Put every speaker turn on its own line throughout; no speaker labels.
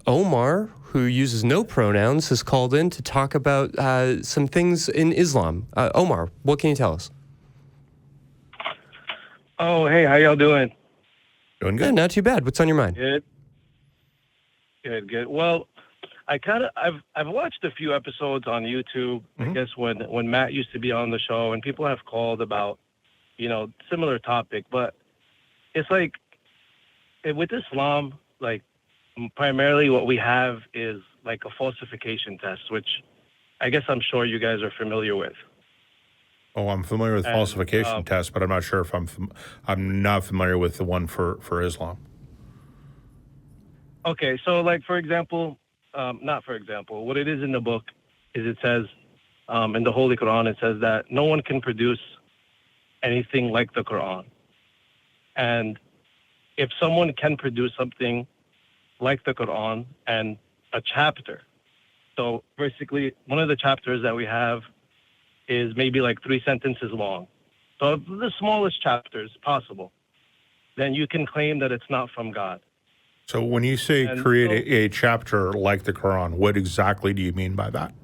Omar, who uses no pronouns, has called in to talk about some things in Islam. Omar, what can you tell us?
Oh, hey, how y'all doing?
Doing good.
Yeah, not too bad. What's on your mind?
Good. Well, I've watched a few episodes on YouTube. I guess when Matt used to be on the show, and people have called about, similar topic. But it's like with Islam, like primarily what we have is like a falsification test, which I guess I'm sure you guys are familiar with.
Oh, I'm familiar with falsification tests, but I'm not sure if I'm not familiar with the one for Islam.
Okay, so like for example, not for example, what it is in the book is it says in the Holy Quran, it says that no one can produce anything like the Quran. And if someone can produce something like the Quran and a chapter, so basically one of the chapters that we have is maybe like 3 sentences long. So the smallest chapters possible, then you can claim that it's not from God.
So when you say create a chapter like the Quran, what exactly do you mean by that?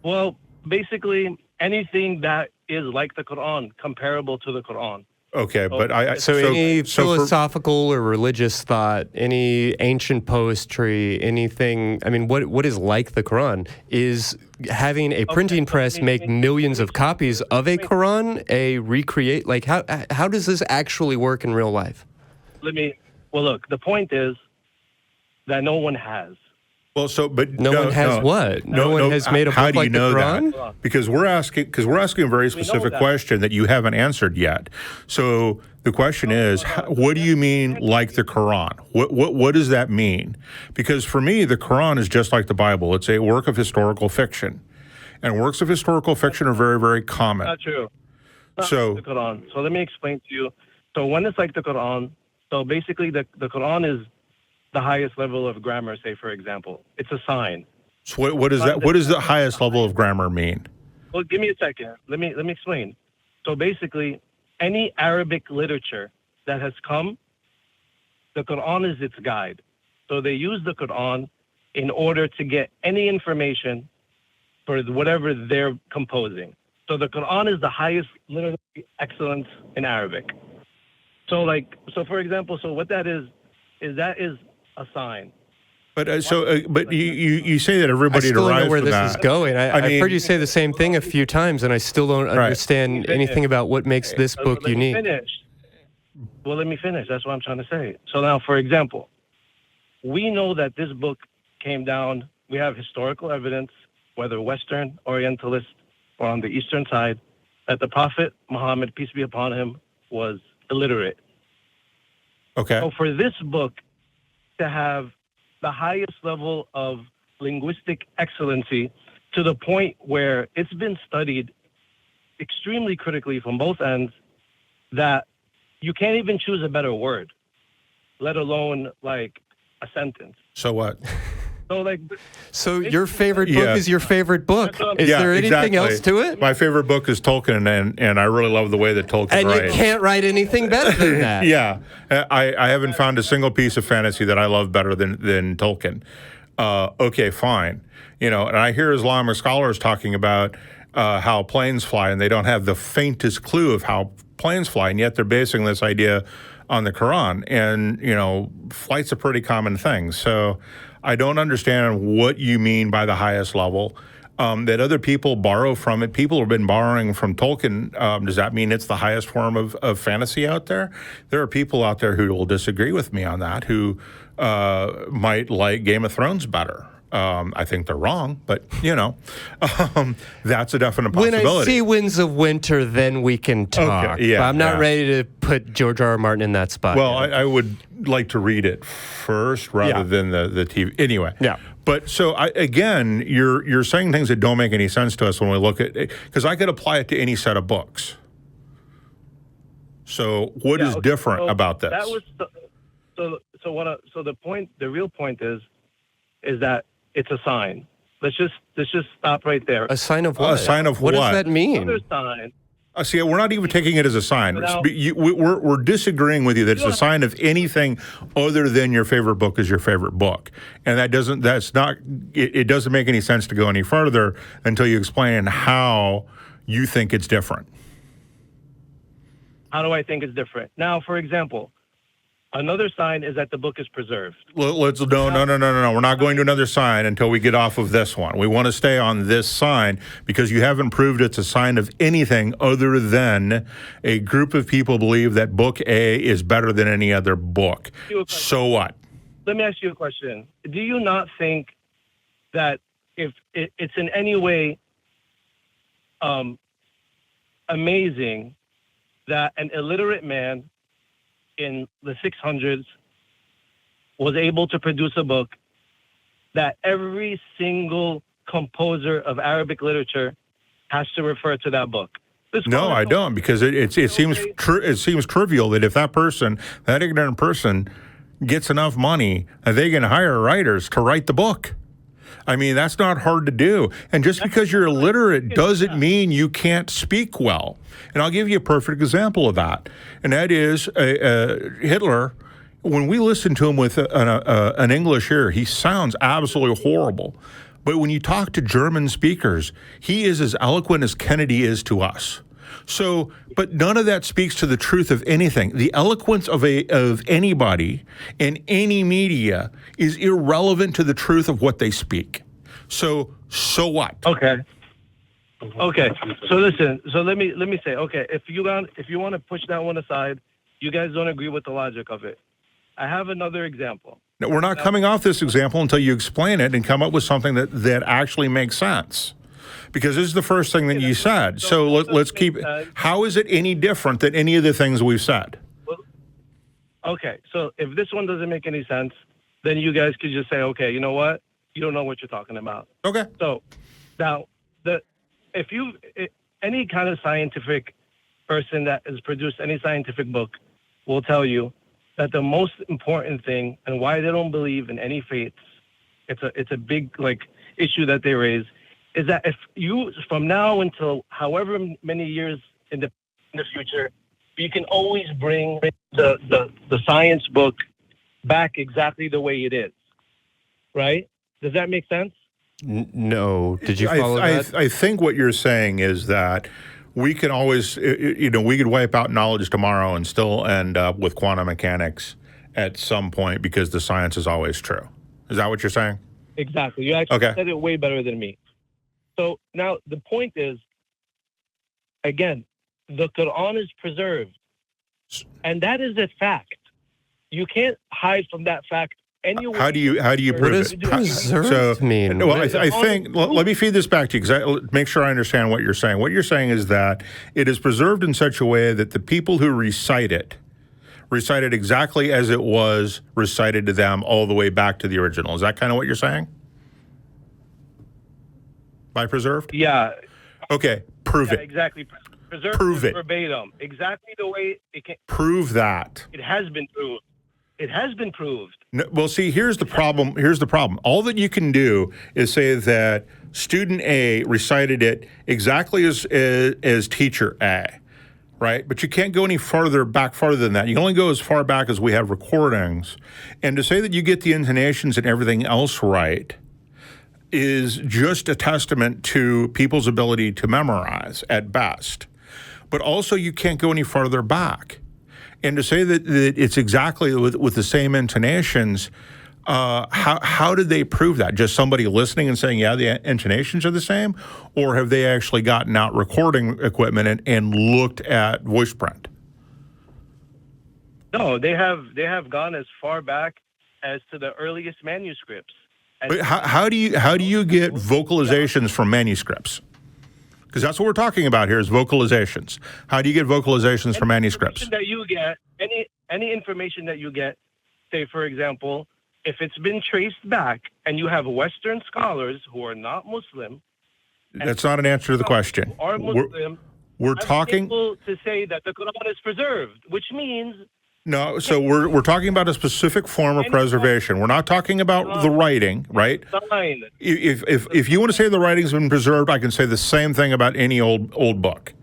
Well, basically anything that is like the Quran, comparable to the Quran.
Okay, but
any philosophical or religious thought, any ancient poetry, anything. I mean, what is like the Quran is having a printing press make millions of copies of a Quran, recreate. Like how does this actually work in real life?
Look, the point is that no one has.
Well, but
no one has what? No one has made a book like the Quran?
That? Because we're asking a very specific question that you haven't answered yet. So the question is, what do you mean like the Quran? What does that mean? Because for me, the Quran is just like the Bible. It's a work of historical fiction, and works of historical fiction are very, very common.
Not true. Not like the Quran. So let me explain to you. So when it's like the Quran, so basically the Quran is the highest level of grammar, say, for example. It's a sign.
So what is that? What does the highest level of grammar mean?
Well, give me a second. Let me explain. So basically, any Arabic literature that has come, the Quran is its guide. So they use the Quran in order to get any information for whatever they're composing. So the Quran is the highest literary excellence in Arabic. So for example, so what that is a sign.
But but you say that everybody
I still don't know where
this
is going. I've heard you say the same thing a few times, and I still don't understand anything about what makes this book unique.
Let me finish. That's what I'm trying to say. So now, for example, we know that this book came down. We have historical evidence, whether Western, Orientalist, or on the Eastern side, that the Prophet Muhammad, peace be upon him, was illiterate.
Okay.
So for this book to have the highest level of linguistic excellency to the point where it's been studied extremely critically from both ends, that you can't even choose a better word, let alone like a sentence.
So what?
So your favorite book is your favorite book. Is there anything else to it?
My favorite book is Tolkien, and I really love the way that Tolkien writes.
And you can't write anything better than that.
Yeah. I haven't found a single piece of fantasy that I love better than Tolkien. Okay, fine. And I hear Islamic scholars talking about how planes fly, and they don't have the faintest clue of how planes fly, and yet they're basing this idea on the Quran. And, flight's a pretty common thing. So I don't understand what you mean by the highest level. That other people borrow from it. People have been borrowing from Tolkien. Does that mean it's the highest form of fantasy out there? There are people out there who will disagree with me on that, who might like Game of Thrones better. I think they're wrong, but, that's a definite possibility.
When I see Winds of Winter, then we can talk.
Okay, yeah,
but I'm not ready to put George R. R. Martin in that spot.
Well, I would like to read it first rather than the TV. Anyway.
Yeah.
But so, again, you're saying things that don't make any sense to us when we look at it, because I could apply it to any set of books. So what is different about this?
That was the real point is that it's a sign. Let's just stop right there.
A sign of what?
A sign of what?
What does that mean?
Another sign.
See, we're not even taking it as a sign. We're disagreeing with you that it's a sign of anything other than your favorite book is your favorite book, and it doesn't make any sense to go any further until you explain how you think it's different.
How do I think it's different? Now, for example, another sign is that the book is preserved.
No. We're not going to another sign until we get off of this one. We want to stay on this sign because you haven't proved it's a sign of anything other than a group of people believe that book A is better than any other book. So what?
Let me ask you a question. Do you not think that if it's in any way amazing that an illiterate man in the 600s was able to produce a book that every single composer of Arabic literature has to refer to that book?
No, I don't, because it seems trivial that if that ignorant person gets enough money, they can hire writers to write the book. I mean, that's not hard to do. And just because you're illiterate doesn't mean you can't speak well. And I'll give you a perfect example of that. And that is Hitler. When we listen to him with an English ear, he sounds absolutely horrible. But when you talk to German speakers, he is as eloquent as Kennedy is to us. So, but none of that speaks to the truth of anything. The eloquence of anybody in any media is irrelevant to the truth of what they speak. So what?
Okay. So listen. So let me say. Okay, if you want to push that one aside, you guys don't agree with the logic of it. I have another example.
No, we're not coming off this example until you explain it and come up with something that actually makes sense. Because this is the first thing that you said. So let's keep it. How is it any different than any of the things we've said?
Okay, so if this one doesn't make any sense, then you guys could just say, okay, you know what? You don't know what you're talking about.
Okay.
So now, any kind of scientific person that has produced any scientific book will tell you that the most important thing and why they don't believe in any faiths, it's a big issue that they raise, is that if you, from now until however many years in the future, you can always bring the science book back exactly the way it is, right? Does that make sense?
No. Did you follow that?
I think what you're saying is that we can always, we could wipe out knowledge tomorrow and still end up with quantum mechanics at some point because the science is always true. Is that what you're saying?
Exactly. You actually said it way better than me. So now the point is, again, the Quran is preserved, and that is a fact. You can't hide from that fact anyway. How do you
prove
it? What does preserved mean?
Well, I think, let me feed this back to you because make sure I understand what you're saying. What you're saying is that it is preserved in such a way that the people who recite it exactly as it was recited to them all the way back to the original. Is that kind of what you're saying? By preserved?
Yeah.
Okay, prove it.
Exactly. Preserved
prove it.
Verbatim. Exactly the way it can.
Prove that.
It has been proved. It has been proved.
No, well, see, here's the problem. All that you can do is say that student A recited it exactly as teacher A, right? But you can't go any farther than that. You can only go as far back as we have recordings. And to say that you get the intonations and everything else right is just a testament to people's ability to memorize at best. But also you can't go any farther back. And to say that it's exactly with the same intonations, how did they prove that? Just somebody listening and saying, yeah, the intonations are the same? Or have they actually gotten out recording equipment and looked at voice print?
No, they have gone as far back as to the earliest manuscripts.
But how do you get vocalizations from manuscripts? Because that's what we're talking about here is vocalizations. How do you get vocalizations from manuscripts?
That you get, any information that you get, say, for example, if it's been traced back and you have Western scholars who are not Muslim.
That's not an answer to the question.
Are Muslim,
we're talking
able to say that the Quran is preserved, which means...
No, so we're talking about a specific form of preservation. We're not talking about the writing, right? If you want to say the writing's been preserved, I can say the same thing about any old book,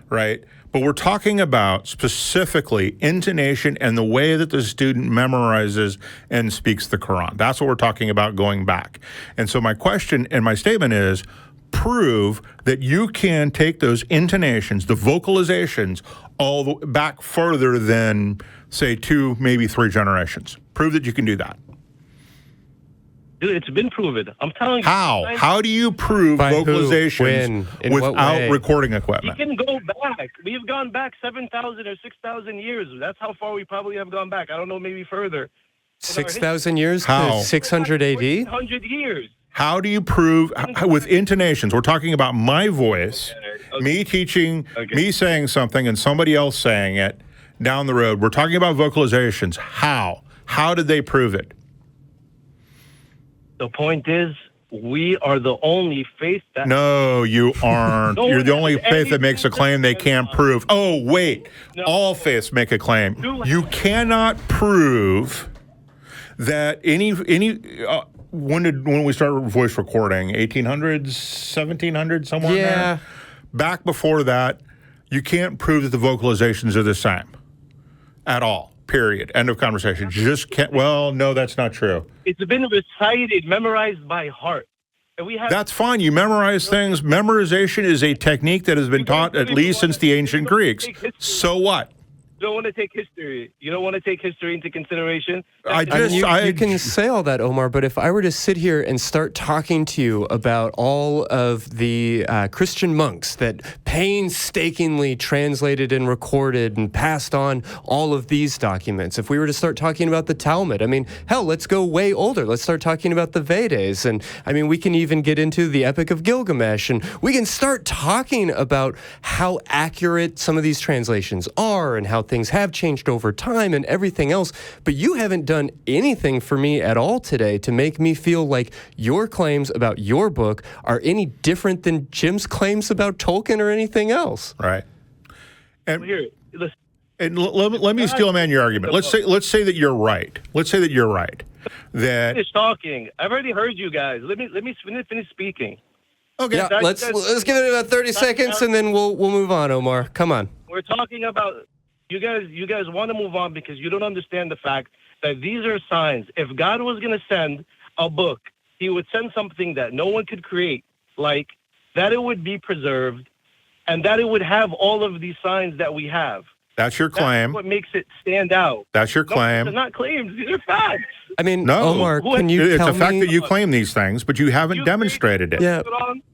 right? But we're talking about specifically intonation and the way that the student memorizes and speaks the Quran. That's what we're talking about going back. And so my question and my statement is, prove that you can take those intonations, the vocalizations, all the back further than, say, 2, maybe 3 generations. Prove that you can do that.
Dude, it's been proven. I'm telling you.
How? How do you prove
By
vocalizations without recording
We
equipment?
can go back. We've gone back 7,000 or 6,000 years. That's how far we probably have gone back. I don't know, maybe further.
6,000 years
How?
to 600 AD?
100 years.
How do you prove with intonations? We're talking about my voice, me teaching, me saying something, and somebody else saying it down the road. We're talking about vocalizations. How? How did they prove it?
The point is, we are the only faith that...
No, you aren't.
No
You're the
one
only
has
faith that makes a claim they can't prove. Oh, wait.
No.
All faiths make a claim. You cannot prove that any when we started voice recording, 1800s, 1700s, somewhere in there? Back before that, you can't prove that the vocalizations are the same at all. Period. End of conversation. You just can't. Well, no, that's not true.
It's been recited, memorized by heart. And we have...
That's fine. You memorize things. Memorization is a technique that has been taught at least since the ancient Greeks. So what?
You don't want to take history. You don't want to take history into consideration.
You can say all that, Omar, but if I were to sit here and start talking to you about all of the Christian monks that painstakingly translated and recorded and passed on all of these documents, if we were to start talking about the Talmud, I mean, hell, let's go way older. Let's start talking about the Vedas. And I mean, we can even get into the Epic of Gilgamesh, and we can start talking about how accurate some of these translations are and how things have changed over time and everything else, but you haven't done anything for me at all today to make me feel like your claims about your book are any different than Jim's claims about Tolkien or anything else.
Right. And,
Here, listen.
and let me steel man your argument. Let's say that you're right. Let's say that you're right. That
Finish talking. I've already heard you guys. Let me finish speaking.
okay.
Yeah, let's give it about 30 seconds and then we'll move on, Omar. Come on.
We're talking about you guys want to move on because you don't understand the fact that these are signs. If God was going to send a book, he would send something that no one could create, like that it would be preserved and that it would have all of these signs that we have.
That's your claim.
That's what makes it stand out.
That's your claim.
No, they're not claims. These are facts.
I mean,
No.
Omar, can you
It's
tell
a fact
me...
that you claim these things, but you haven't demonstrated it.
Yeah.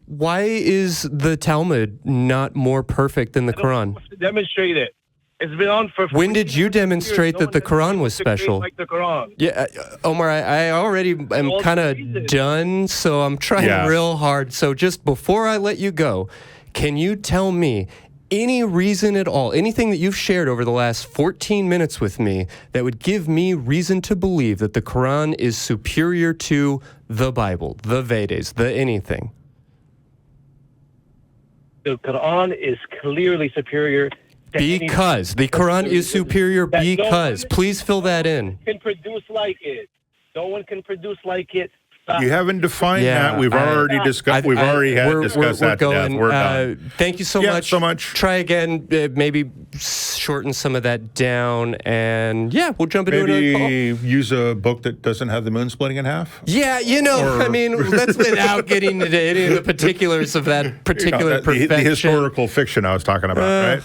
Why is the Talmud not more perfect than the Quran?
Demonstrate it. It's been on for...
When did you demonstrate that the Quran was special?
Like the Quran.
Yeah, Omar, I already am kind of done, so I'm trying real hard. So just before I let you go, can you tell me any reason at all, anything that you've shared over the last 14 minutes with me that would give me reason to believe that the Quran is superior to the Bible, the Vedas, the anything?
The Quran is clearly superior.
Because the Quran is superior because. Please fill that in.
Can produce like it. No one can produce like it.
You haven't defined that. We've already discussed. We've already discussed that to death. We're done.
Thank you so much.
so much.
Try again. Maybe shorten some of that down, and we'll jump into another call.
Maybe use a book that doesn't have the moon splitting in half.
Yeah, I mean, that's without getting into any of the particulars of that particular perfection.
The historical fiction I was talking about, right?